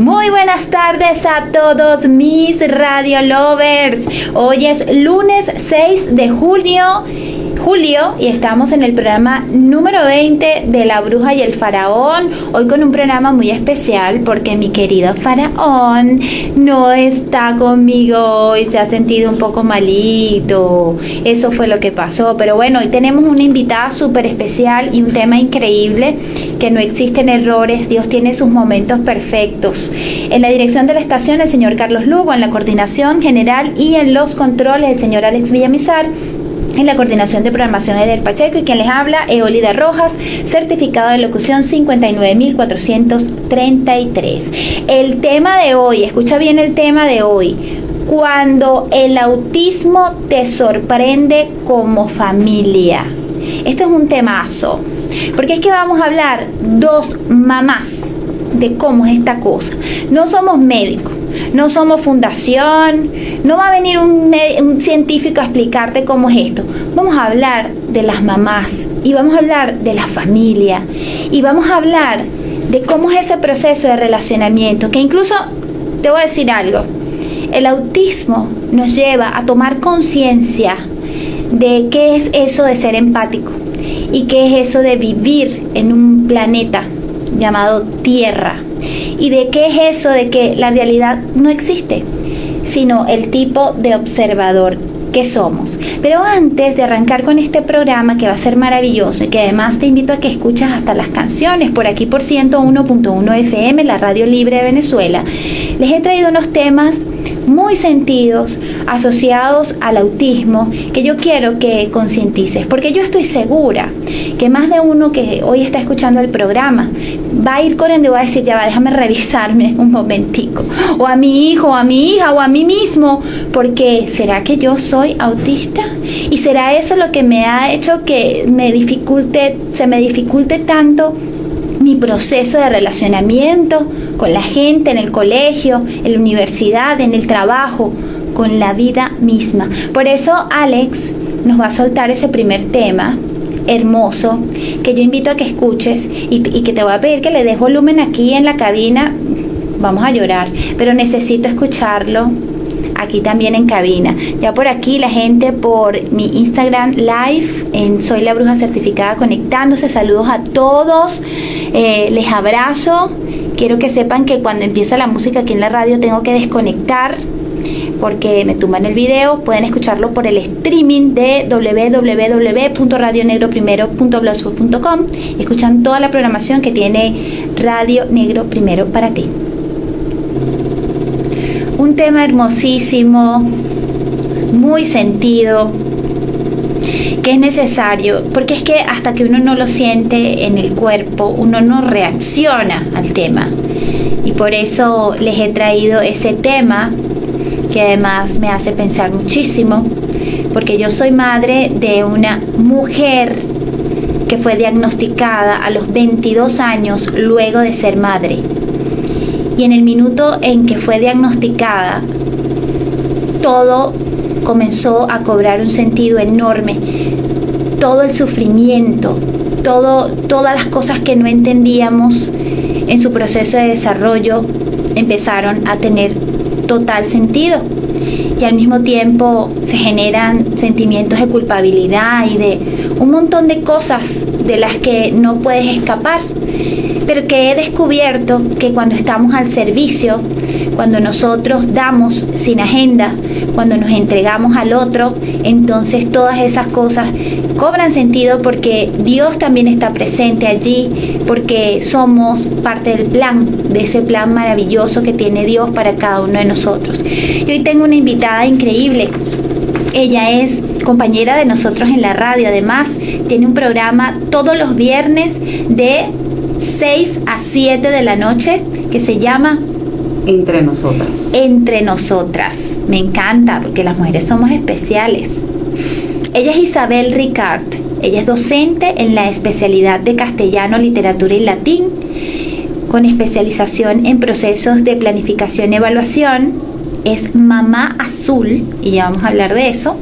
Muy buenas tardes a todos mis radio lovers. Hoy es lunes 6 de julio y estamos en el programa número 20 de La Bruja y el Faraón. Hoy con un programa muy especial porque mi querido Faraón no está conmigo hoy, se ha sentido un poco malito. Eso fue lo que pasó, pero bueno, hoy tenemos una invitada súper especial y un tema increíble, que no existen errores, Dios tiene sus momentos perfectos. En la dirección de la estación el señor Carlos Lugo, en la coordinación general y en los controles el señor Alex Villamizar, en la coordinación de programación Edel Pacheco, y quien les habla, Eolida Rojas, certificado de locución 59433. El tema de hoy, escucha bien el tema de hoy: cuando el autismo te sorprende como familia. Este es un temazo, porque es que vamos a hablar dos mamás de cómo es esta cosa. No somos médicos, no somos fundación, no va a venir un científico a explicarte cómo es esto. Vamos a hablar de las mamás y vamos a hablar de la familia y vamos a hablar de cómo es ese proceso de relacionamiento, que incluso te voy a decir algo: el autismo nos lleva a tomar conciencia de qué es eso de ser empático y qué es eso de vivir en un planeta llamado Tierra, y de qué es eso de que la realidad no existe, sino el tipo de observador que somos. Pero antes de arrancar con este programa, que va a ser maravilloso y que además te invito a que escuches hasta las canciones por aquí por 101.1 FM, la radio libre de Venezuela, les he traído unos temas muy sentidos asociados al autismo que yo quiero que concientices, porque yo estoy segura que más de uno que hoy está escuchando el programa va a ir corriendo y va a decir: ya va, déjame revisarme un momentico, o a mi hijo, o a mi hija, o a mí mismo, porque ¿será que yo soy autista? ¿Y será eso lo que me ha hecho que se me dificulte tanto mi proceso de relacionamiento con la gente en el colegio, en la universidad, en el trabajo, con la vida misma? Por eso Alex nos va a soltar ese primer tema hermoso, que yo invito a que escuches y que te voy a pedir que le des volumen aquí en la cabina. Vamos a llorar, pero necesito escucharlo aquí también en cabina. Ya por aquí la gente por mi Instagram Live en Soy la Bruja Certificada conectándose. Saludos a todos, les abrazo. Quiero que sepan que cuando empieza la música aquí en la radio tengo que desconectar porque me tumban el video. Pueden escucharlo por el streaming de www.radionegroprimero.blogspot.com y escuchan toda la programación que tiene Radio Negro Primero para ti. Un tema hermosísimo, muy sentido, que es necesario, porque es que hasta que uno no lo siente en el cuerpo, uno no reacciona al tema. Y por eso les he traído ese tema, que además me hace pensar muchísimo, porque yo soy madre de una mujer que fue diagnosticada a los 22 años luego de ser madre. Y en el minuto en que fue diagnosticada, todo comenzó a cobrar un sentido enorme. Todo el sufrimiento, todas las cosas que no entendíamos en su proceso de desarrollo empezaron a tener total sentido. Y al mismo tiempo se generan sentimientos de culpabilidad y de un montón de cosas de las que no puedes escapar. Pero que he descubierto que cuando estamos al servicio, cuando nosotros damos sin agenda, cuando nos entregamos al otro, entonces todas esas cosas cobran sentido, porque Dios también está presente allí, porque somos parte del plan, de ese plan maravilloso que tiene Dios para cada uno de nosotros. Y hoy tengo una invitada increíble. Ella es compañera de nosotros en la radio. Además, tiene un programa todos los viernes de 6 a 7 de la noche que se llama Entre Nosotras. Entre Nosotras. Me encanta porque las mujeres somos especiales. Ella es Isabel Ricard. Ella es docente en la especialidad de castellano, literatura y latín, con especialización en procesos de planificación y evaluación. Es mamá azul, y ya vamos a hablar de eso,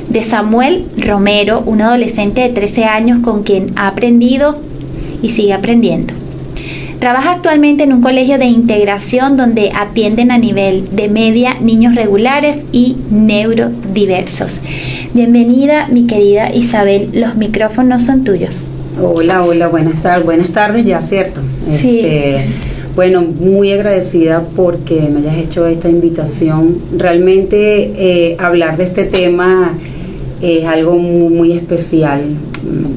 de Samuel Romero, un adolescente de 13 años con quien ha aprendido y sigue aprendiendo. Trabaja actualmente en un colegio de integración donde atienden a nivel de media niños regulares y neurodiversos. Bienvenida, mi querida Isabel, los micrófonos son tuyos. Hola, buenas tardes ya, ¿cierto? Sí. Bueno, muy agradecida porque me hayas hecho esta invitación. Realmente hablar de este tema es algo muy especial,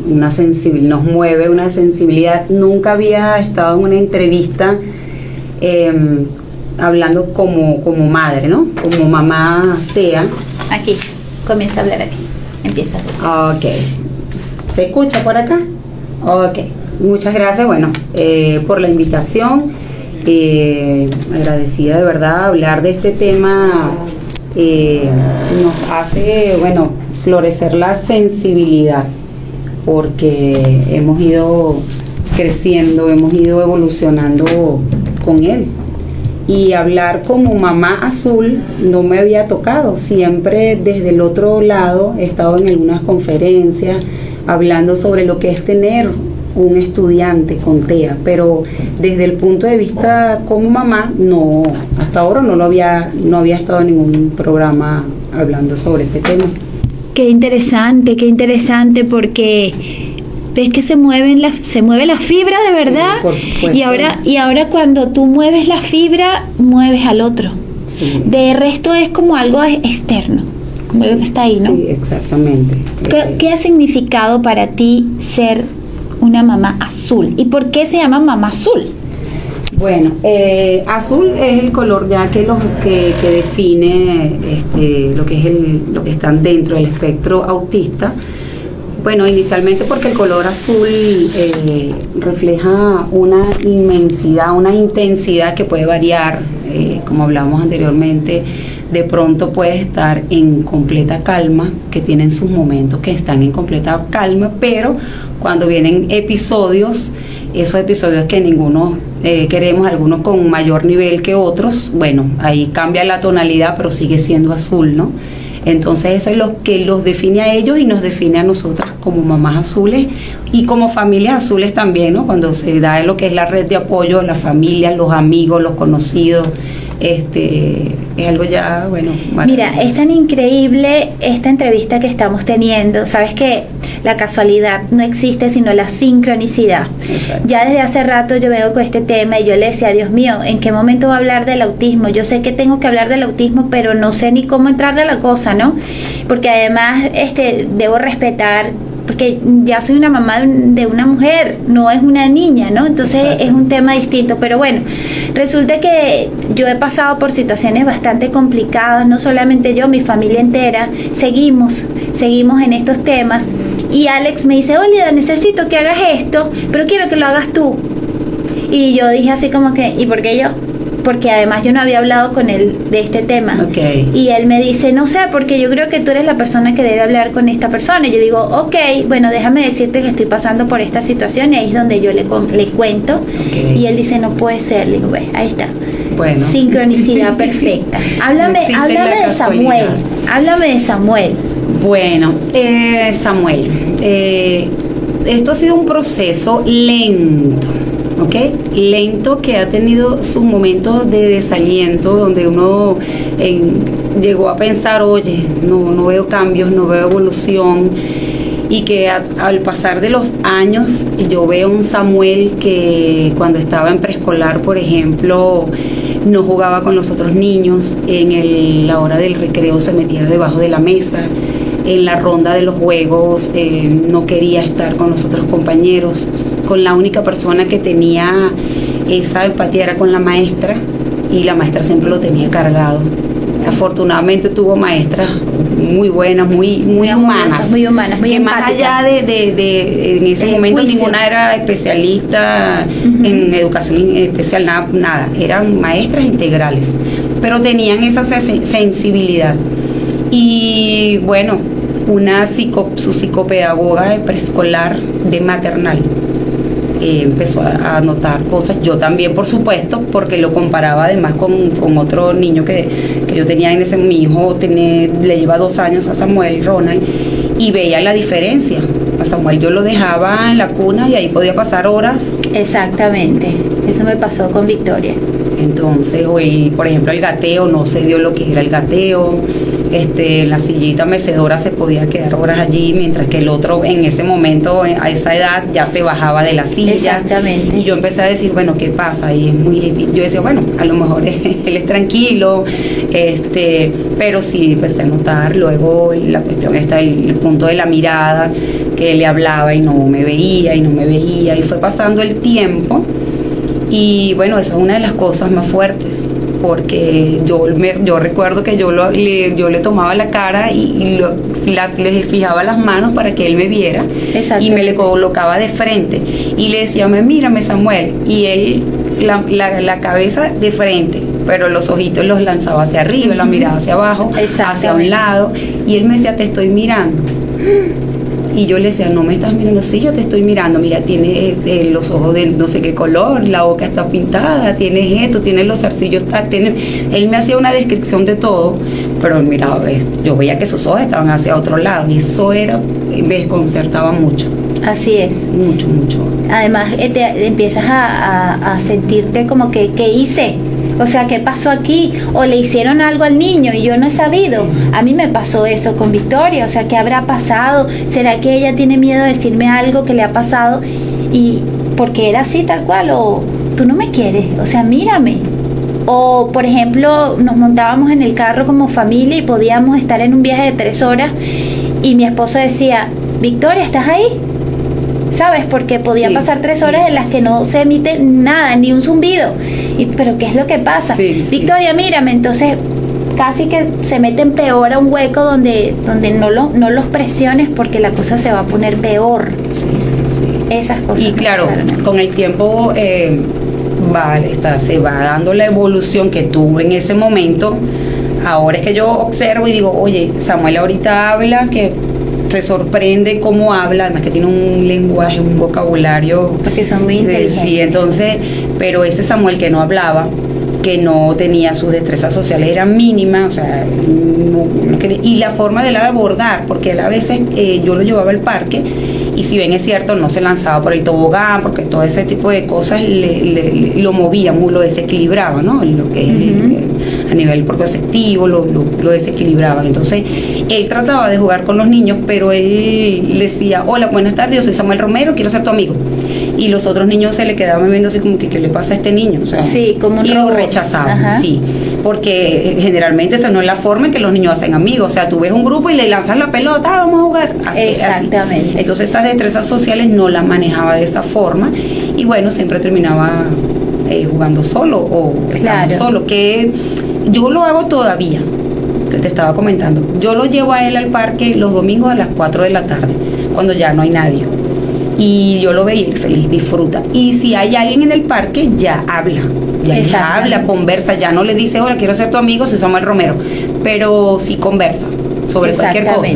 nos mueve una sensibilidad. Nunca había estado en una entrevista hablando como madre, ¿no? Como mamá Tea. Aquí, comienza a hablar aquí, empieza a decir. Ok. ¿Se escucha por acá? Ok. Muchas gracias, por la invitación. Agradecida de verdad. Hablar de este tema nos hace, florecer la sensibilidad, porque hemos ido creciendo, hemos ido evolucionando con él. Y hablar como mamá azul no me había tocado. Siempre desde el otro lado he estado en algunas conferencias hablando sobre lo que es tener un estudiante con TEA, pero desde el punto de vista como mamá, no, hasta ahora no había estado en ningún programa hablando sobre ese tema. Qué interesante, porque ves que se mueve la fibra de verdad. Sí, por supuesto. Y ahora cuando tú mueves la fibra, mueves al otro. Sí. De resto es como algo externo, como algo que está ahí, ¿no? Sí, exactamente. ¿Qué ha significado para ti ser una mamá azul? ¿Y por qué se llama mamá azul? Bueno, azul es el color ya que define lo que están dentro del espectro autista. Bueno, inicialmente porque el color azul refleja una inmensidad, una intensidad que puede variar, como hablábamos anteriormente. De pronto puedes estar en completa calma, que tienen sus momentos que están en completa calma, pero cuando vienen episodios, esos episodios que ninguno queremos, algunos con mayor nivel que otros, ahí cambia la tonalidad, pero sigue siendo azul, ¿no? Entonces eso es lo que los define a ellos y nos define a nosotras como mamás azules y como familias azules también, ¿no? Cuando se da lo que es la red de apoyo, la familia, los amigos, los conocidos, es algo ya, Mira, es tan increíble esta entrevista que estamos teniendo. Sabes que la casualidad no existe, sino la sincronicidad. Exacto. Ya desde hace rato yo vengo con este tema y yo le decía, Dios mío, ¿en qué momento va a hablar del autismo? Yo sé que tengo que hablar del autismo, pero no sé ni cómo entrar de la cosa, ¿no? Porque además debo respetar, porque ya soy una mamá de una mujer, no es una niña, ¿no? Entonces Exacto. Es un tema distinto, pero bueno, resulta que yo he pasado por situaciones bastante complicadas, no solamente yo, mi familia entera, seguimos en estos temas, y Alex me dice, Olida, necesito que hagas esto, pero quiero que lo hagas tú. Y yo dije así como que, ¿y por qué yo? Porque además yo no había hablado con él de este tema. Okay. Y él me dice, no sé, porque yo creo que tú eres la persona que debe hablar con esta persona. Y yo digo, ok, déjame decirte que estoy pasando por esta situación, y ahí es donde yo le cuento. Okay. Y él dice, no puede ser. Le digo, ahí está. Bueno. Sincronicidad perfecta. Háblame de Samuel. Háblame de Samuel. Bueno, Samuel, esto ha sido un proceso lento, ¿ok? Lento, que ha tenido sus momentos de desaliento, donde uno llegó a pensar, oye, no veo cambios, no veo evolución, y que al pasar de los años yo veo un Samuel que cuando estaba en preescolar, por ejemplo, no jugaba con los otros niños, la hora del recreo se metía debajo de la mesa, en la ronda de los juegos no quería estar con los otros compañeros, con la única persona que tenía esa empatía era con la maestra, y la maestra siempre lo tenía cargado. Afortunadamente tuvo maestras muy buenas, muy humanas, muy que empáticas. más allá de en ese momento juicio. Ninguna era especialista en educación especial, nada, eran maestras integrales, pero tenían esa sensibilidad. Y bueno, su psicopedagoga de preescolar, de maternal, empezó a notar cosas. Yo también, por supuesto, porque lo comparaba además con otro niño que yo tenía en ese, mi hijo le lleva 2 años a Samuel, Ronald, y veía la diferencia. A Samuel yo lo dejaba en la cuna y ahí podía pasar horas. Exactamente, eso me pasó con Victoria. Entonces, hoy, por ejemplo, el gateo, no se dio lo que era el gateo. La sillita mecedora se podía quedar horas allí, mientras que el otro en ese momento, a esa edad, ya se bajaba de la silla. Exactamente. Y yo empecé a decir, bueno, ¿qué pasa? Yo decía, bueno, a lo mejor él es tranquilo, pero sí empecé a notar luego la cuestión el punto de la mirada, que él le hablaba y no me veía, y fue pasando el tiempo. Y bueno, eso es una de las cosas más fuertes, porque yo recuerdo que yo le tomaba la cara y le fijaba las manos para que él me viera, y me le colocaba de frente y le decía, mírame Samuel, y él la cabeza de frente, pero los ojitos los lanzaba hacia arriba, la mirada hacia abajo, hacia un lado, y él me decía, te estoy mirando. Y yo le decía, no me estás mirando, sí, yo te estoy mirando, mira, tienes los ojos de no sé qué color, la boca está pintada, tienes esto, tienes los zarcillos, él me hacía una descripción de todo, pero mira, yo veía que sus ojos estaban hacia otro lado, y eso me desconcertaba mucho. Así es. Mucho, mucho. Además, te empiezas a sentirte como que, ¿qué hice? O sea, ¿qué pasó aquí? O le hicieron algo al niño y yo no he sabido. A mí me pasó eso con Victoria. O sea, ¿qué habrá pasado? ¿Será que ella tiene miedo de decirme algo que le ha pasado? Y porque era así tal cual. O tú no me quieres. O sea, mírame. O, por ejemplo, nos montábamos en el carro como familia y podíamos estar en un viaje de 3 horas. Y mi esposo decía, Victoria, ¿estás ahí? ¿Sabes? Porque podían pasar 3 horas en las que no se emite nada, ni un zumbido. Pero ¿qué es lo que pasa? Victoria, mírame. Entonces casi que se meten peor a un hueco donde no los presiones, porque la cosa se va a poner peor. Esas cosas. Y claro, con el tiempo se va dando la evolución que tuvo en ese momento. Ahora es que yo observo y digo, oye, Samuel ahorita habla que se sorprende cómo habla, además que tiene un lenguaje, un vocabulario. Porque son muy inteligentes. Sí, entonces, pero ese Samuel que no hablaba, que no tenía sus destrezas sociales, eran mínimas, o sea, y la forma de él abordar, porque él a veces yo lo llevaba al parque, y si bien es cierto, no se lanzaba por el tobogán, porque todo ese tipo de cosas lo movía, lo desequilibraba, ¿no? Lo que es a nivel propioceptivo, lo desequilibraban. Entonces, él trataba de jugar con los niños, pero él decía, hola, buenas tardes, yo soy Samuel Romero, quiero ser tu amigo. Y los otros niños se le quedaban viendo así como que, ¿qué le pasa a este niño? O sea, sí, como un robot. Lo rechazaban, sí. Porque generalmente esa no es la forma en que los niños hacen amigos. O sea, tú ves un grupo y le lanzas la pelota, vamos a jugar. Exactamente. Así. Entonces, esas destrezas sociales no las manejaba de esa forma. Y bueno, siempre terminaba jugando solo o estando solo. Que yo lo hago todavía. Te estaba comentando. Yo lo llevo a él al parque los domingos a las 4 de la tarde, cuando ya no hay nadie. Y yo lo veía feliz, disfruta. Y si hay alguien en el parque, ya habla. Ya habla, conversa. Ya no le dice, hola, quiero ser tu amigo, soy Samuel Romero. Pero sí conversa sobre cualquier cosa.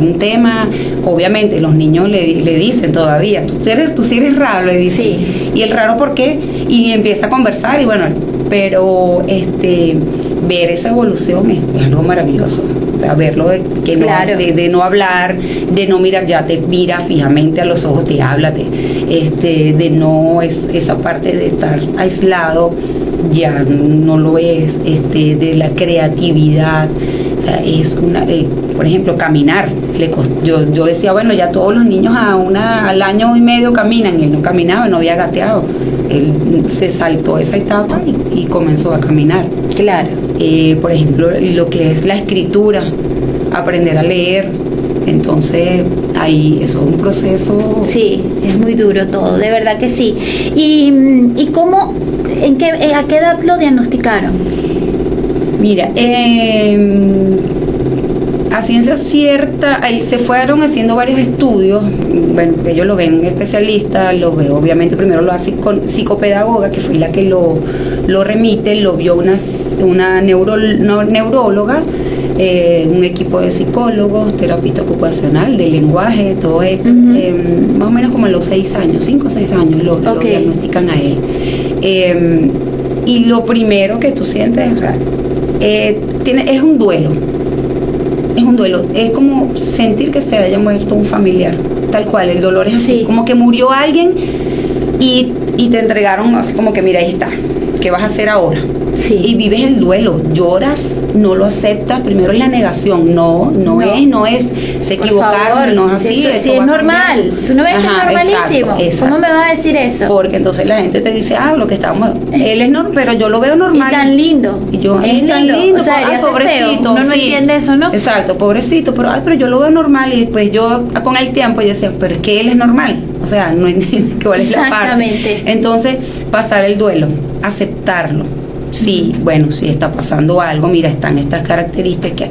Un tema, obviamente, los niños le dicen todavía, tú sí eres raro, le dicen. Sí. ¿Y el raro por qué? Y empieza a conversar y bueno, pero ver esa evolución es algo maravilloso. O sea, verlo de no hablar, de no mirar, ya te mira fijamente a los ojos, te habla, de no esa parte de estar aislado, ya no lo es, de la creatividad. O sea, es por ejemplo, caminar. Yo decía, bueno, ya todos los niños al año y medio caminan. Él no caminaba, no había gateado. Él se saltó esa etapa y comenzó a caminar. Claro. Por ejemplo, lo que es la escritura, aprender a leer. Entonces, ahí eso es un proceso. Sí, es muy duro todo, de verdad que sí. ¿Y cómo, a qué edad lo diagnosticaron? Mira, a ciencia cierta, se fueron haciendo varios estudios. Bueno, ellos lo ven especialistas, lo veo obviamente primero la psicopedagoga, que fue la que lo remite, lo vio una neuróloga, un equipo de psicólogos, terapista ocupacional, de lenguaje, todo esto, más o menos como a los 5 o 6 años lo diagnostican a él. Y lo primero que tú sientes, o sea, es un duelo. Es un duelo, es como sentir que se haya muerto un familiar. tal cual, el dolor es así, Sí. como que murió alguien y te entregaron así como que mira, ahí está, ¿qué vas a hacer ahora? Sí. Y vives el duelo, lloras, no lo aceptas, primero es la negación, no es, se Por equivocaron, favor, no es así, si eso es va a normal, cambiar. tú no ves que es Ajá, normalísimo, exacto. ¿cómo me vas a decir eso? Porque entonces la gente te dice, lo que estamos, él es normal, pero yo lo veo normal. Y tan lindo. Y yo, es tan lindo, o sea, debería ser feo. pobrecito. Uno no sí. entiende eso, ¿no? Exacto, pobrecito, pero yo lo veo normal. Y después yo, con el tiempo, yo decía, pero es que él es normal. O sea, no entiendo cuál es la parte. Exactamente. Entonces, pasar el duelo, aceptarlo. Sí, bueno, si está pasando algo, mira, están estas características,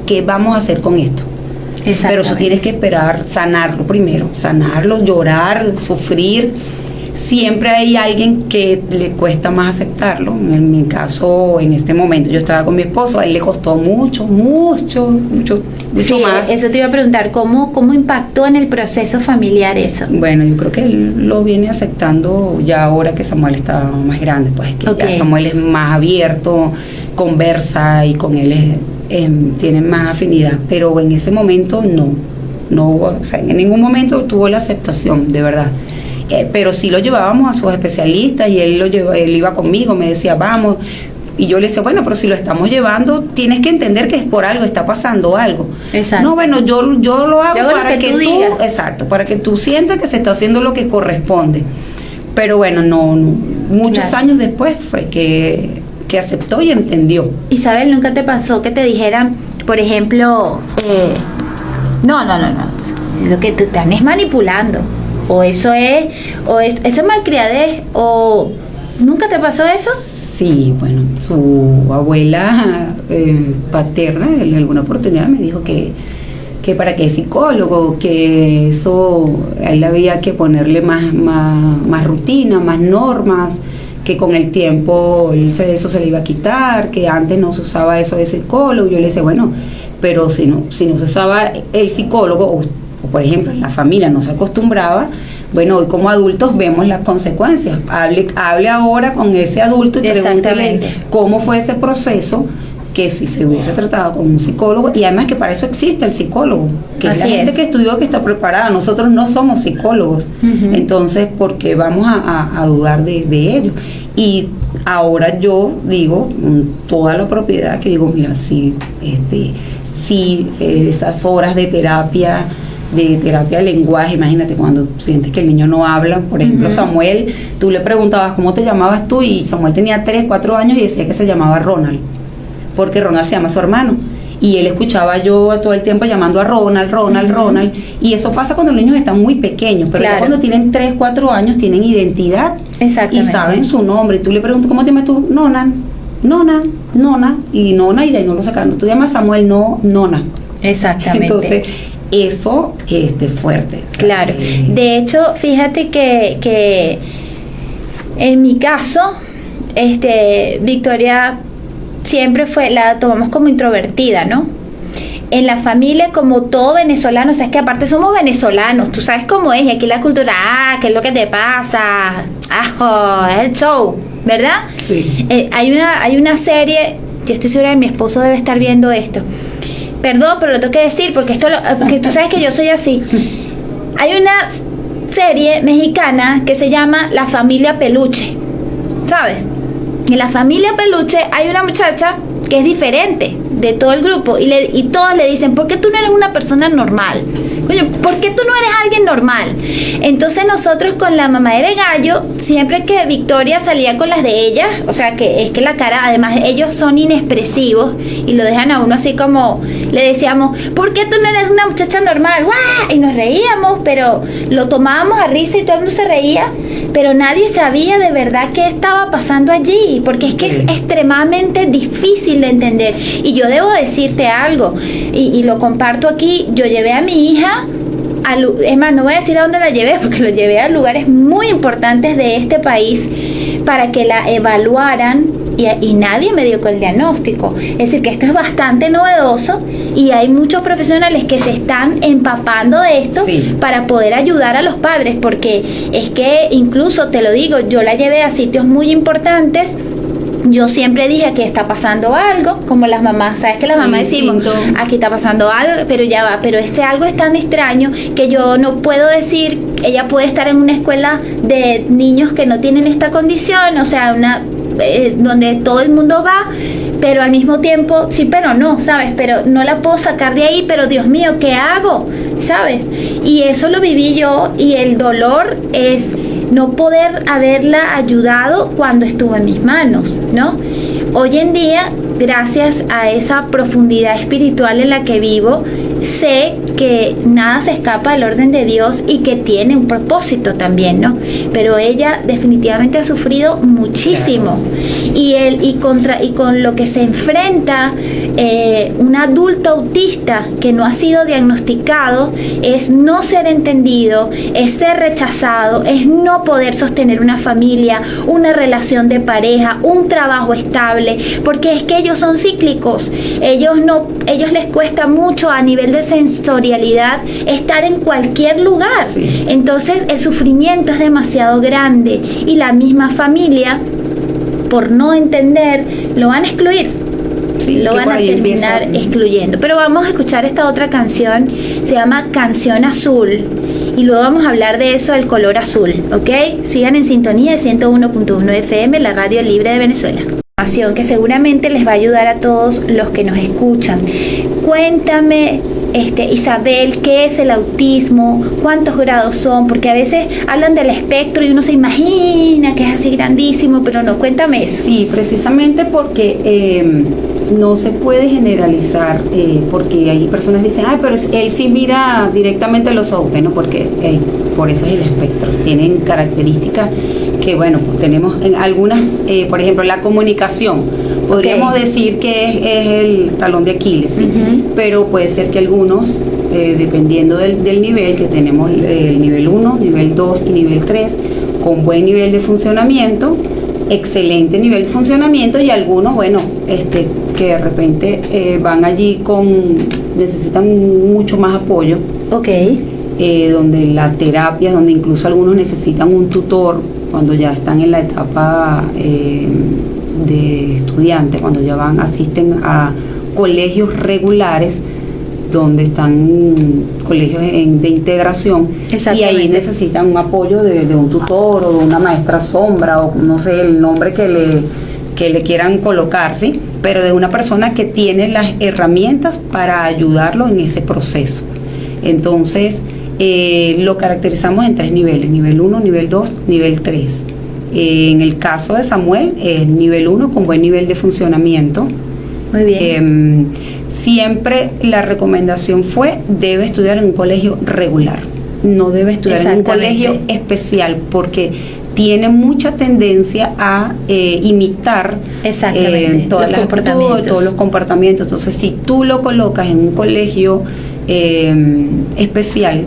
¿qué vamos a hacer con esto? Pero eso Exactamente. tienes que esperar, sanarlo primero, sanarlo, llorar, sufrir. Siempre hay alguien que le cuesta más aceptarlo. En mi caso, en este momento, yo estaba con mi esposo, a él le costó mucho Sí, más. eso te iba a preguntar, ¿cómo impactó en el proceso familiar eso? Bueno, yo creo que él lo viene aceptando ya ahora que Samuel está más grande, pues que Ok. ya Samuel es más abierto, conversa y con él tiene más afinidad, pero en ese momento no, o sea, en ningún momento tuvo la aceptación, de verdad. Pero sí lo llevábamos a sus especialistas y él iba conmigo, me decía, vamos. Y yo le decía, bueno, pero si lo estamos llevando, tienes que entender que es por algo, está pasando algo. Exacto. No, bueno, yo lo hago Yo hago lo para que que tú digas. exacto, para que tú sientas que se está haciendo lo que corresponde. Pero bueno, no muchos Claro. años después fue que aceptó y entendió. Isabel, ¿nunca te pasó que te dijeran, por ejemplo, no, lo que te están es manipulando, o eso es malcriadez, o nunca te pasó eso? Sí, bueno, su abuela paterna en alguna oportunidad me dijo que para qué psicólogo, que eso a él había que ponerle más rutina, más normas, que con el tiempo eso se le iba a quitar, que antes no se usaba eso de psicólogo. Yo le decía, bueno, pero si no se usaba el psicólogo, o por ejemplo en la familia no se acostumbraba, bueno, hoy como adultos vemos las consecuencias. Hable ahora con ese adulto y pregúntale Exactamente. cómo fue ese proceso, que si se hubiese tratado con un psicólogo, y además que para eso existe el psicólogo, que es la Así gente es. que estudió, que está preparada. Nosotros no somos psicólogos, Ujú. entonces ¿por qué vamos a dudar de ello? Y ahora yo digo con toda la propiedad que digo, mira, sí, esas horas de terapia de lenguaje, imagínate cuando sientes que el niño no habla, por ejemplo, Ujú. Samuel, tú le preguntabas cómo te llamabas tú y Samuel tenía 3, 4 años y decía que se llamaba Ronald, porque Ronald se llama su hermano. Y él escuchaba yo todo el tiempo llamando a Ronald, Ujú. Ronald. Y eso pasa cuando los niños están muy pequeños, pero ya Claro. cuando tienen 3, 4 años tienen identidad y Exactamente. saben su nombre. Y tú le preguntas, ¿cómo te llamas tú? Nona, y de ahí no lo sacan. Tú llamas Samuel, no, Nona. Exactamente. Entonces, eso fuerte. O sea, Claro. De hecho, fíjate que en mi caso, Victoria siempre la tomamos como introvertida, ¿no? En la familia, como todo venezolano, o sea, es que aparte somos venezolanos, tú sabes cómo es, y aquí la cultura, ¿qué es lo que te pasa? Es el show, ¿verdad? Sí. Hay una serie, yo estoy segura que mi esposo debe estar viendo esto. Perdón, pero lo tengo que decir porque porque tú sabes que yo soy así. Hay una serie mexicana que se llama La Familia Peluche, ¿sabes? En La Familia Peluche hay una muchacha que es diferente de todo el grupo y todos le dicen, ¿por qué tú no eres una persona normal? Coño, ¿por qué tú no eres alguien normal? Entonces nosotros con la mamadera de gallo, siempre que Victoria salía con las de ellas, o sea que es que la cara, además ellos son inexpresivos y lo dejan a uno así como, le decíamos, ¿por qué tú no eres una muchacha normal? ¡Guau! Y nos reíamos, pero lo tomábamos a risa y todo el mundo se reía, pero nadie sabía de verdad qué estaba pasando allí, porque es que es extremadamente difícil de entender. Y yo debo decirte algo, y lo comparto aquí, yo llevé a mi hija, es más, no voy a decir a dónde la llevé, porque lo llevé a lugares muy importantes de este país para que la evaluaran y nadie me dio con el diagnóstico. Es decir, que esto es bastante novedoso y hay muchos profesionales que se están empapando de esto Sí. para poder ayudar a los padres, porque es que incluso, te lo digo, yo la llevé a sitios muy importantes Yo siempre dije que está pasando algo, como las mamás, ¿sabes? Que las mamás decimos, aquí está pasando algo, pero ya va, pero este algo es tan extraño que yo no puedo decir, ella puede estar en una escuela de niños que no tienen esta condición, o sea, donde todo el mundo va, pero al mismo tiempo, sí, pero no, ¿sabes? Pero no la puedo sacar de ahí, pero Dios mío, ¿qué hago? ¿Sabes? Y eso lo viví yo, y el dolor es no poder haberla ayudado cuando estuvo en mis manos, ¿no? Hoy en día, gracias a esa profundidad espiritual en la que vivo, sé que nada se escapa del orden de Dios y que tiene un propósito también, ¿no? Pero ella definitivamente ha sufrido muchísimo. Claro. Y con lo que se enfrenta un adulto autista que no ha sido diagnosticado es no ser entendido, es ser rechazado, es no poder sostener una familia, una relación de pareja, un trabajo estable, porque es que ellos son cíclicos. Ellos les cuesta mucho a nivel de sensorialidad estar en cualquier lugar. Sí. Entonces el sufrimiento es demasiado grande y la misma familia, por no entender, lo van a excluir. Sí, lo van a terminar excluyendo. Pero vamos a escuchar esta otra canción, se llama Canción Azul, y luego vamos a hablar de eso, del color azul, ¿ok? Sigan en sintonía de 101.1 FM, la radio libre de Venezuela. Que seguramente les va a ayudar a todos los que nos escuchan. Cuéntame, Isabel, ¿qué es el autismo? ¿Cuántos grados son? Porque a veces hablan del espectro y uno se imagina que es así grandísimo, pero no, cuéntame eso. Sí, precisamente porque no se puede generalizar, porque hay personas que dicen, pero él sí mira directamente los ojos, bueno, porque por eso es el espectro. Tienen características que, bueno, pues tenemos en algunas, por ejemplo, la comunicación. Podríamos decir que es el talón de Aquiles, ¿sí? Pero puede ser que algunos, dependiendo del nivel, que tenemos el nivel 1, nivel 2 y nivel 3, con buen nivel de funcionamiento, excelente nivel de funcionamiento, y algunos, bueno, que de repente van allí necesitan mucho más apoyo. Donde la terapia, donde incluso algunos necesitan un tutor cuando ya están en la etapa de estudiante, cuando ya asisten a colegios regulares, donde están colegios de integración, y ahí necesitan un apoyo de un tutor o de una maestra sombra, o no sé el nombre que le quieran colocar, ¿sí? Pero de una persona que tiene las herramientas para ayudarlo en ese proceso. Entonces, lo caracterizamos en 3 niveles: nivel 1, nivel 2, nivel 3. En el caso de Samuel, es nivel 1 con buen nivel de funcionamiento. Muy bien. Siempre la recomendación debe estudiar en un colegio regular, no debe estudiar en un colegio especial, porque tiene mucha tendencia a imitar todas las actitudes, todos los comportamientos. Entonces, si tú lo colocas en un colegio especial,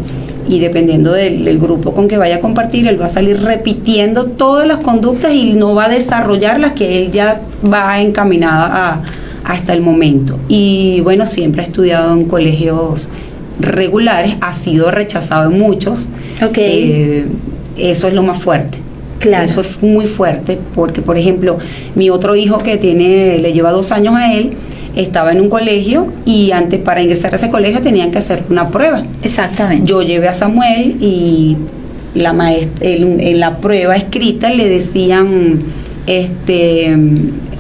y dependiendo del grupo con que vaya a compartir, él va a salir repitiendo todas las conductas y no va a desarrollar las que él ya va encaminada hasta el momento. Y bueno, siempre ha estudiado en colegios regulares, ha sido rechazado en muchos. Eso es lo más fuerte. Claro. Eso es muy fuerte, porque por ejemplo, mi otro hijo que le lleva 2 años a él, estaba en un colegio, y antes, para ingresar a ese colegio, tenían que hacer una prueba. Exactamente. Yo llevé a Samuel, y la maestra, en la prueba escrita le decían,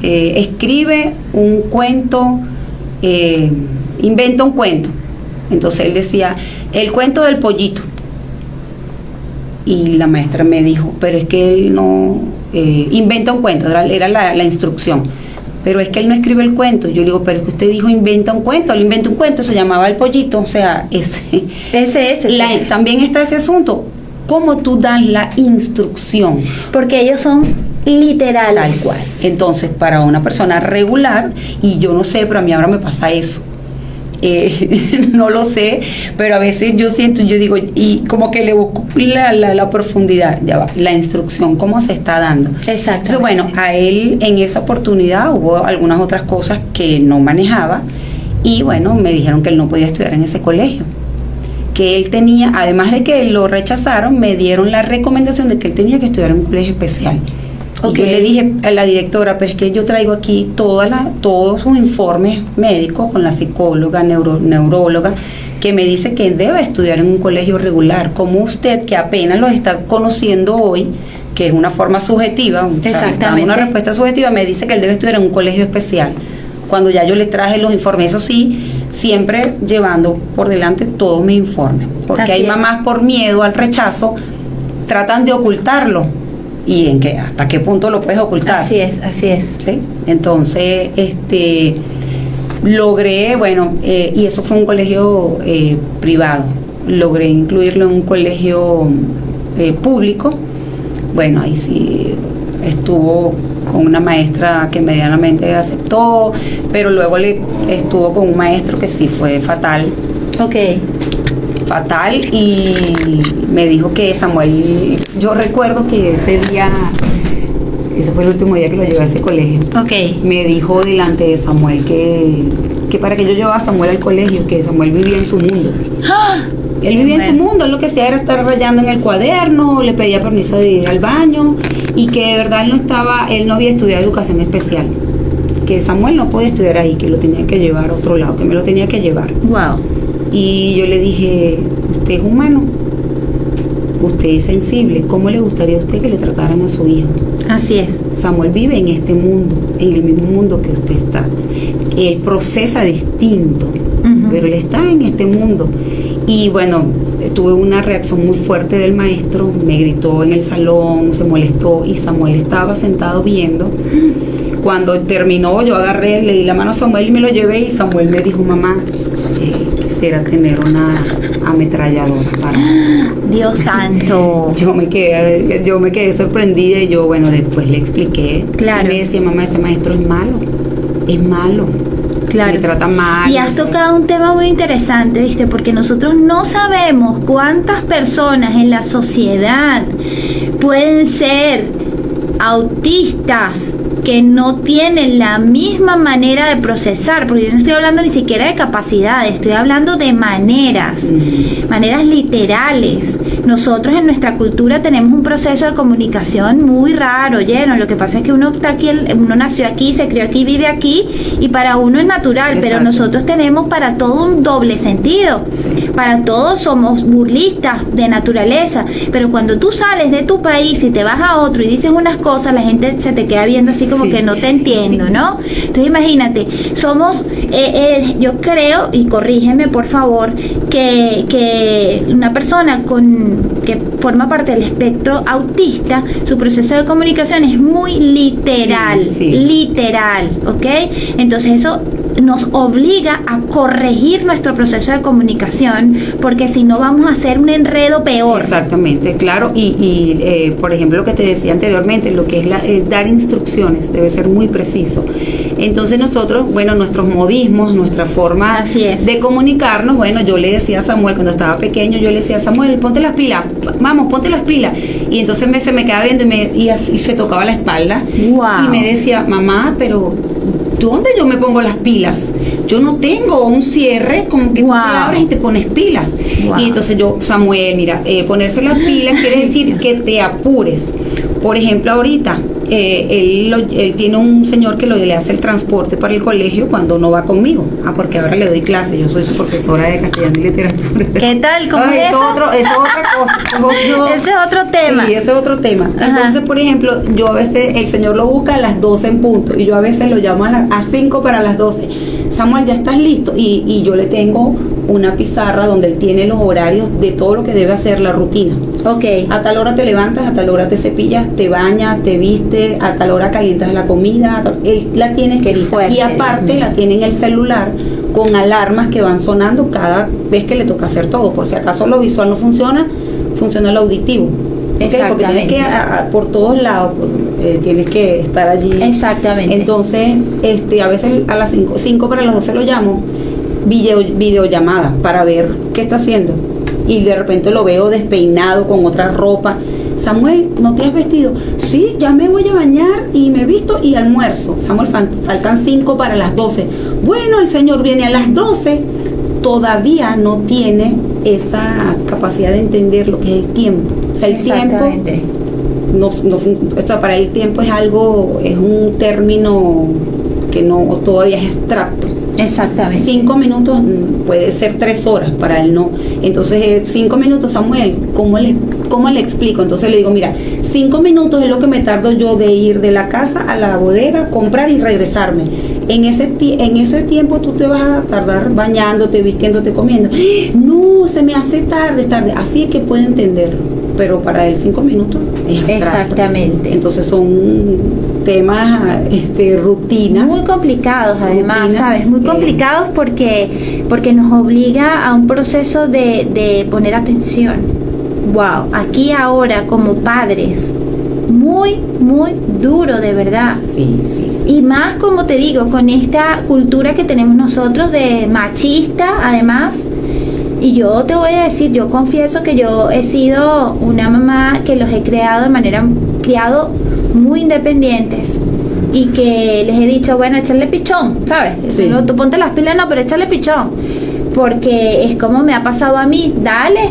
escribe un cuento, inventa un cuento. Entonces él decía, el cuento del pollito. Y la maestra me dijo, pero es que él no inventa un cuento, era la instrucción. Pero es que él no escribe el cuento. Yo le digo, pero es que usted dijo inventa un cuento. Él inventa un cuento, se llamaba El Pollito. O sea, también está ese asunto. ¿Cómo tú das la instrucción? Porque ellos son literales. Tal cual. Entonces, para una persona regular, y yo no sé, pero a mí ahora me pasa eso. No lo sé, pero a veces yo digo, y como que le busco la profundidad, ya va, la instrucción, cómo se está dando. Exacto. Entonces, bueno, a él en esa oportunidad hubo algunas otras cosas que no manejaba, y bueno, me dijeron que él no podía estudiar en ese colegio, que él tenía, además de que lo rechazaron, me dieron la recomendación de que él tenía que estudiar en un colegio especial. Ok. Y yo le dije a la directora, pero es que yo traigo aquí todos sus informes médicos con la psicóloga, neuróloga, que me dice que debe estudiar en un colegio regular, como usted que apenas lo está conociendo hoy, que es una forma subjetiva, Exactamente. Una respuesta subjetiva, me dice que él debe estudiar en un colegio especial. Cuando ya yo le traje los informes, eso sí, siempre llevando por delante todos mis informes, porque Así hay es. mamás por miedo al rechazo tratan de ocultarlo. ¿Y en qué, hasta qué punto lo puedes ocultar? Así es, así es. ¿Sí? Entonces, logré, bueno, y eso fue un colegio privado, logré incluirlo en un colegio público. Bueno, ahí sí estuvo con una maestra que medianamente aceptó, pero luego estuvo con un maestro que sí fue fatal, Ok. y me dijo que Samuel, yo recuerdo que ese fue el último día que lo llevé a ese colegio. Ok. Me dijo delante de Samuel que para que yo llevaba a Samuel al colegio, que Samuel vivía en su mundo. ¡Ah! Él vivía en su Bueno. mundo, lo que hacía era estar rayando en el cuaderno, le pedía permiso de ir al baño, y que de verdad él no había estudiado educación especial, que Samuel no podía estudiar ahí, que lo tenía que llevar a otro lado, que me lo tenía que llevar. Wow. Y yo le dije, usted es humano, usted es sensible, ¿cómo le gustaría a usted que le trataran a su hijo? Así es. Samuel vive en este mundo, en el mismo mundo que usted está. Él procesa distinto, Ujú. pero él está en este mundo. Y bueno, tuve una reacción muy fuerte del maestro, me gritó en el salón, se molestó, y Samuel estaba sentado viendo. Cuando terminó, yo agarré, le di la mano a Samuel y me lo llevé, y Samuel me dijo, mamá, quisiera tener una ametralladora para... Dios santo. Yo me quedé sorprendida, y yo, bueno, después le expliqué. Claro. Y me decía, mamá, ese maestro es malo, Claro. me trata mal. Y has tocado un tema muy interesante, ¿viste? Porque nosotros no sabemos cuántas personas en la sociedad pueden ser autistas que no tienen la misma manera de procesar, porque yo no estoy hablando ni siquiera de capacidades, estoy hablando de maneras literales. Nosotros en nuestra cultura tenemos un proceso de comunicación muy raro, lleno. Lo que pasa es que uno está aquí, uno nació aquí, se crió aquí, vive aquí, y para uno es natural. Exacto. Pero nosotros tenemos para todo un doble sentido. Sí. Para todos somos burlistas de naturaleza, pero cuando tú sales de tu país y te vas a otro y dices unas cosas, la gente se te queda viendo así como Sí. que no te entiendo, ¿no? Entonces imagínate, somos, yo creo, y corrígeme por favor, que una persona que forma parte del espectro autista, su proceso de comunicación es muy literal, Sí, sí. literal, ¿ok? Entonces eso nos obliga a corregir nuestro proceso de comunicación, porque si no vamos a hacer un enredo peor. Exactamente, claro. Y por ejemplo, lo que te decía anteriormente, lo que es dar instrucciones, debe ser muy preciso. Entonces nosotros, bueno, nuestros modismos, nuestra forma Así es. de comunicarnos, bueno, yo le decía a Samuel, cuando estaba pequeño, yo le decía a Samuel, ponte las pilas, vamos, ponte las pilas. Y entonces se me quedaba viendo, y así se tocaba la espalda. Wow. Y me decía, mamá, pero ¿dónde yo me pongo las pilas? Yo no tengo un cierre como que tú te abres y te pones pilas. Wow. Y entonces yo, Samuel, mira, ponerse las pilas quiere decir que te apures. Por ejemplo, ahorita él tiene un señor que le hace el transporte para el colegio cuando no va conmigo. Porque ahora le doy clase, yo soy su profesora de castellano y literatura. ¿Qué tal? ¿Cómo es eso? Eso es otra cosa. Ese es otro tema. Sí, ese es otro tema. Ajá. Entonces, por ejemplo, yo a veces, el señor lo busca a las 12 en punto, y yo a veces lo llamo a 5 para las 12. Samuel, ¿ya estás listo? Y yo le tengo una pizarra donde él tiene los horarios de todo lo que debe hacer, la rutina. Ok. A tal hora te levantas, a tal hora te cepillas, te bañas, te vistes, a tal hora calientas la comida, él la tiene escrita. Fuerte. Y aparte la tiene en el celular con alarmas que van sonando cada vez que le toca hacer todo. Por si acaso lo visual no funciona, funciona lo auditivo. ¿Okay? Porque tienes que, por todos lados, tienes que estar allí. Exactamente. Entonces, a veces a las 5 para las 12 lo llamo, videollamada, para ver qué está haciendo. Y de repente lo veo despeinado con otra ropa. Samuel, ¿no te has vestido? Sí, ya me voy a bañar y me he visto y almuerzo. Samuel, faltan 5 para las 12. Bueno, el señor viene a las 12. Todavía no tiene esa capacidad de entender lo que es el tiempo. O sea, el tiempo o sea, para él tiempo es un término que no todavía es abstracto. Exactamente. 5 minutos puede ser 3 horas, para él no. Entonces, 5 minutos, Samuel, ¿cómo le explico? Entonces le digo, mira, 5 minutos es lo que me tardo yo de ir de la casa a la bodega, comprar y regresarme. En ese tiempo tú te vas a tardar bañándote, vistiéndote, comiendo. No, se me hace tarde. Así es que puede entenderlo. Pero para él 5 minutos es abstracto. Exactamente. Entonces son temas, rutinas. Muy complicados, además, rutinas, ¿sabes? Muy complicados porque nos obliga a un proceso de poner atención. Wow, aquí ahora como padres, muy, muy duro, de verdad. Sí. Y más, como te digo, con esta cultura que tenemos nosotros de machista, además. Y yo te voy a decir, yo confieso que yo he sido una mamá que los he criado muy independientes y que les he dicho, bueno, echarle pichón, ¿sabes? Sí. No, tú ponte las pilas, no, pero echarle pichón. Porque es como me ha pasado a mí, dale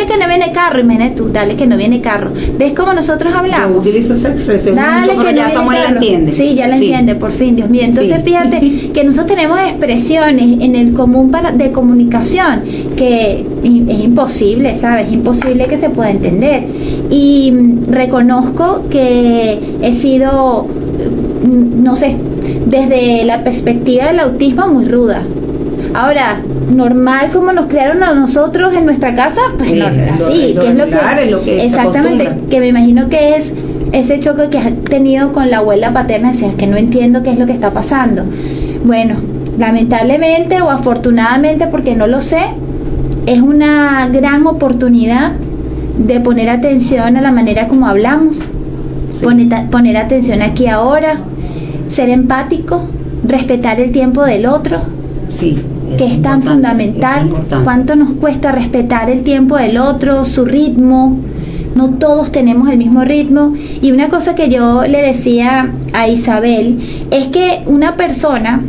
que no viene carro, y mene tú, dale que no viene carro. ¿Ves cómo nosotros hablamos? Yo utilizo esa expresión Dale mucho, pero que ya no Samuel viene la carro. entiende. Sí, ya la entiende, por fin, Dios mío. Entonces Sí. fíjate que nosotros tenemos expresiones en el común de comunicación que es imposible, ¿sabes? Imposible que se pueda entender. Y reconozco que he sido, no sé, desde la perspectiva del autismo muy ruda. Ahora, normal como nos criaron a nosotros en nuestra casa, pues no, así, lo que es lo regular, es lo que se exactamente, acostumbra. que me imagino que es ese choque que has tenido con la abuela paterna, decías que no entiendo qué es lo que está pasando. Bueno, lamentablemente o afortunadamente, porque no lo sé, es una gran oportunidad de poner atención a la manera como hablamos, Sí. poner atención aquí ahora, ser empático, respetar el tiempo del otro, Sí. que es tan fundamental. Es importante. ¿Cuánto nos cuesta respetar el tiempo del otro, su ritmo? No todos tenemos el mismo ritmo. Y una cosa que yo le decía a Isabel es que una persona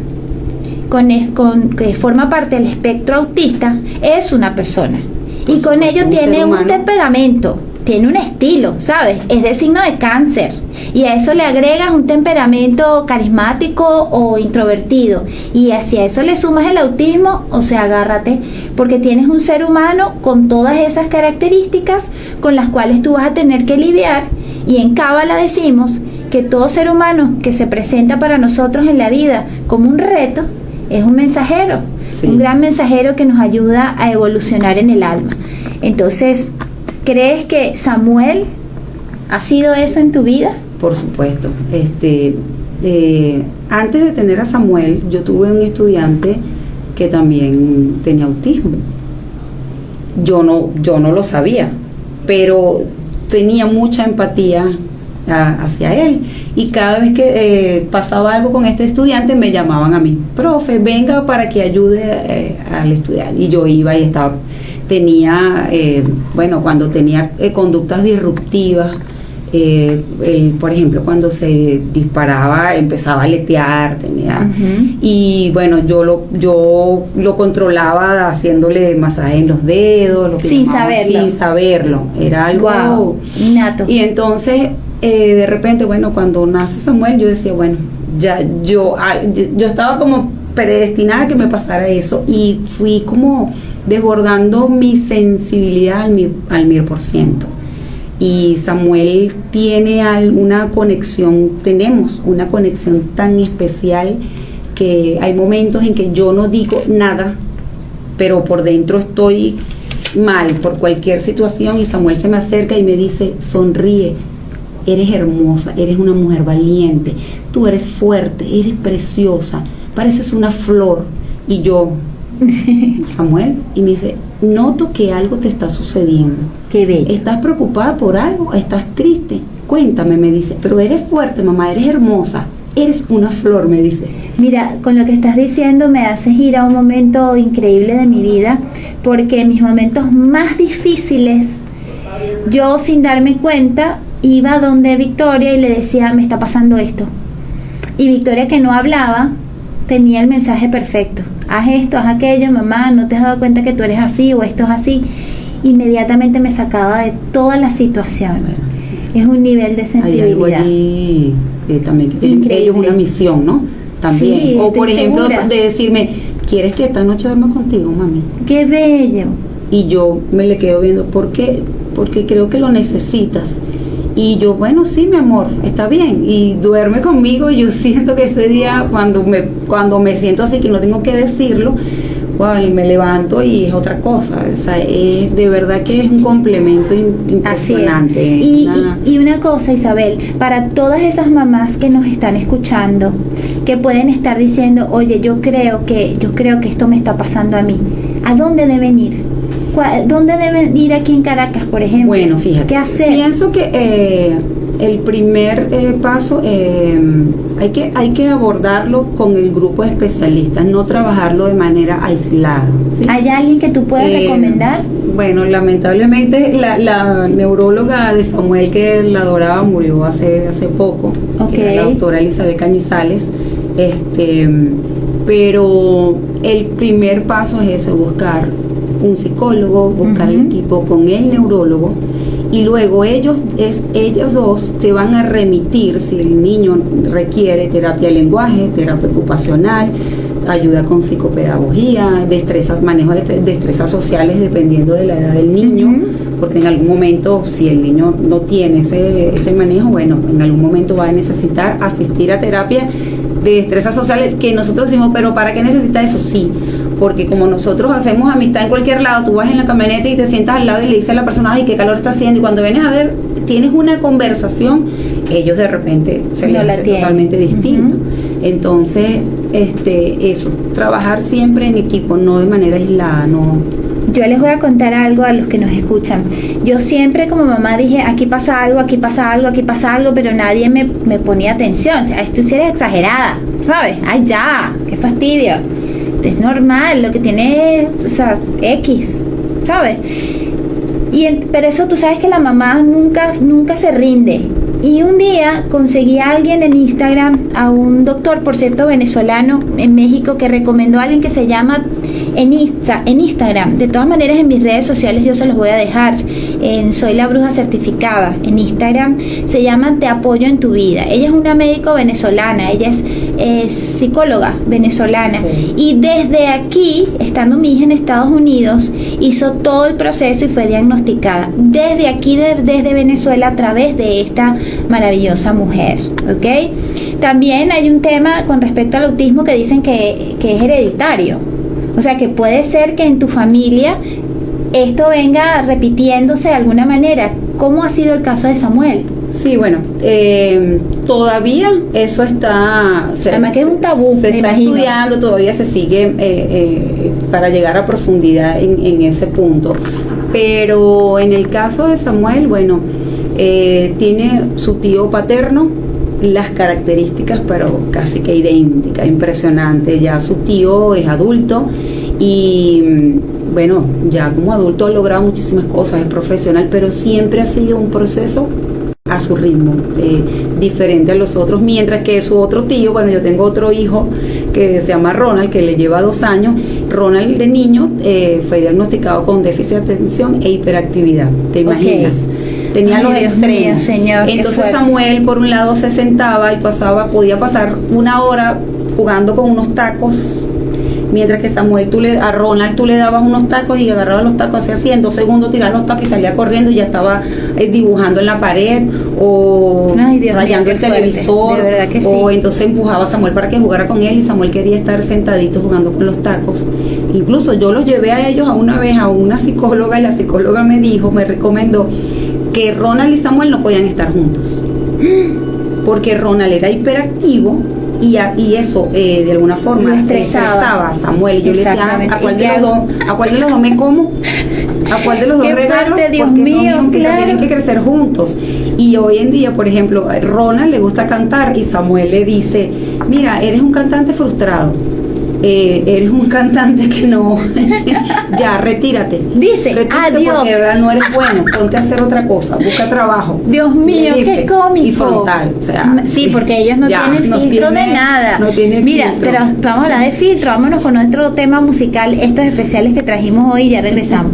que forma parte del espectro autista es una persona. Y con ello un tiene ser un humano. temperamento, tiene un estilo, ¿sabes? Es del signo de Cáncer. Y a eso le agregas un temperamento carismático o introvertido. Y hacia eso le sumas el autismo, o sea, agárrate, porque tienes un ser humano con todas esas características con las cuales tú vas a tener que lidiar. Y en Cábala decimos que todo ser humano que se presenta para nosotros en la vida como un reto es un mensajero, Sí. un gran mensajero que nos ayuda a evolucionar en el alma. Entonces, ¿crees que Samuel ha sido eso en tu vida? Por supuesto. Antes de tener a Samuel, yo tuve un estudiante que también tenía autismo. Yo no lo sabía, pero tenía mucha empatía hacia él, y cada vez que pasaba algo con este estudiante me llamaban a mí, profe, venga para que ayude al estudiante, y yo iba y tenía cuando tenía conductas disruptivas, por ejemplo, cuando se disparaba empezaba a aletear, y bueno, yo lo controlaba haciéndole masaje en los dedos, lo que Sin llamaba, saberlo. sin saberlo, era algo Wow, innato. Y entonces de repente, bueno, cuando nace Samuel, yo decía, bueno, ya yo estaba como predestinada a que me pasara eso, y fui como desbordando mi sensibilidad al 1000%. Y Samuel tenemos una conexión tan especial que hay momentos en que yo no digo nada, pero por dentro estoy mal por cualquier situación, y Samuel se me acerca y me dice, sonríe, eres hermosa, eres una mujer valiente, tú eres fuerte, eres preciosa, pareces una flor. Y yo, Samuel, y me dice, noto que algo te está sucediendo. Qué bello. ¿Estás preocupada por algo? ¿Estás triste? Cuéntame, me dice. Pero eres fuerte, mamá, eres hermosa, eres una flor, me dice. Mira, con lo que estás diciendo me haces ir a un momento increíble de mi vida, porque en mis momentos más difíciles, yo sin darme cuenta, iba donde Victoria y le decía, me está pasando esto. Y Victoria, que no hablaba, tenía el mensaje perfecto. Haz esto, haz aquello, mamá, no te has dado cuenta que tú eres así o esto es así. Inmediatamente me sacaba de toda la situación. Es un nivel de Hay algo sensibilidad. allí también que tienen Increíble. ellos una misión, ¿no? También. Sí, o por estoy ejemplo, segura. de decirme, ¿quieres que esta noche duerma contigo, mami? ¡Qué bello! Y yo me le quedo viendo, ¿por qué? Porque creo que lo necesitas. Y yo, bueno, sí, mi amor, está bien. Y duerme conmigo. Y yo siento que ese día, cuando me siento así, que no tengo que decirlo, wow, y me levanto y es otra cosa. O sea, de verdad que es un complemento impresionante. Así es. Y una cosa, Isabel, para todas esas mamás que nos están escuchando, que pueden estar diciendo, oye, yo creo que esto me está pasando a mí, ¿a dónde deben ir? ¿Dónde deben ir aquí en Caracas, por ejemplo? Bueno, fíjate, ¿qué hacer? pienso que el primer paso hay que abordarlo con el grupo de especialistas, no trabajarlo de manera aislada, ¿sí? ¿Hay alguien que tú puedas recomendar? Bueno, lamentablemente la neuróloga de Samuel, que la adoraba, murió hace poco. Okay. Era la doctora Elizabeth Cañizales. Pero el primer paso es ese, buscar un psicólogo, buscar el equipo con el neurólogo, y luego ellos dos te van a remitir si el niño requiere terapia de lenguaje, terapia ocupacional, ayuda con psicopedagogía, manejo de destrezas sociales dependiendo de la edad del niño, porque en algún momento, si el niño no tiene ese manejo, bueno, en algún momento va a necesitar asistir a terapia de destrezas sociales, que nosotros decimos, pero ¿para qué necesita eso? Sí, porque como nosotros hacemos amistad en cualquier lado, tú vas en la camioneta y te sientas al lado y le dices a la persona, ay, qué calor está haciendo, y cuando vienes a ver, tienes una conversación, ellos de repente se les hace totalmente distinto. Entonces, eso, trabajar siempre en equipo, no de manera aislada, no. Yo les voy a contar algo a los que nos escuchan. Yo siempre como mamá dije, aquí pasa algo, aquí pasa algo, aquí pasa algo, pero nadie me ponía atención. O sea, tú sí eres exagerada, ¿sabes? Ay, ya, qué fastidio. Es normal, lo que tiene es, o sea, X, ¿sabes? Pero eso tú sabes que la mamá nunca se rinde. Y un día conseguí a alguien en Instagram, a un doctor, por cierto, venezolano en México, que recomendó a alguien que se llama en Instagram. De todas maneras, en mis redes sociales yo se los voy a dejar. Soy la bruja certificada. En Instagram se llama Te apoyo en tu vida. Ella es una médico venezolana, ella es psicóloga venezolana. Y desde aquí, estando mi hija en Estados Unidos, hizo todo el proceso y fue diagnosticada. Desde aquí, desde Venezuela, a través de esta maravillosa mujer, ¿ok? También hay un tema con respecto al autismo que dicen que es hereditario. O sea, que puede ser que en tu familia esto venga repitiéndose de alguna manera. ¿Cómo ha sido el caso de Samuel? Sí, bueno, todavía eso está... Además que es un tabú, se está estudiando, todavía se sigue para llegar a profundidad en ese punto. Pero en el caso de Samuel, bueno, tiene su tío paterno, las características pero casi que idénticas, impresionante. Ya su tío es adulto y bueno, ya como adulto ha logrado muchísimas cosas, es profesional, pero siempre ha sido un proceso a su ritmo, diferente a los otros, mientras que su otro tío, bueno, yo tengo otro hijo que se llama Ronald, que le lleva 2 años. Ronald de niño fue diagnosticado con déficit de atención e hiperactividad, ¿te imaginas? Tenía los extremos. Mío, señor, entonces Samuel por un lado se sentaba y podía pasar 1 hora jugando con unos tacos, mientras que a Ronald tú le dabas unos tacos y agarraba los tacos, hacía así, en 2 segundos tiraba los tacos y salía corriendo y ya estaba dibujando en la pared o rayando el televisor, de verdad que o sí. entonces empujaba a Samuel para que jugara con él y Samuel quería estar sentadito jugando con los tacos. Incluso yo los llevé a ellos una vez a una psicóloga y la psicóloga me recomendó que Ronald y Samuel no podían estar juntos porque Ronald era hiperactivo y eso de alguna forma estresaba a Samuel. Y yo le decía, ¿a cuál de los dos me como? ¿A cuál de los dos regalo? Dios porque mío, son que claro. tienen que crecer juntos. Y hoy en día, por ejemplo, a Ronald le gusta cantar y Samuel le dice, mira, eres un cantante frustrado, eres un cantante que no, ya, retírate. Dice, adiós. Porque de verdad no eres bueno, ponte a hacer otra cosa, busca trabajo. Dios mío, qué cómico. Y frontal, o sea. Sí, porque ellos no tienen filtro de nada. No tienen Mira, filtro. pero vamos a hablar de filtro, vámonos con nuestro tema musical, estos especiales que trajimos hoy y ya regresamos.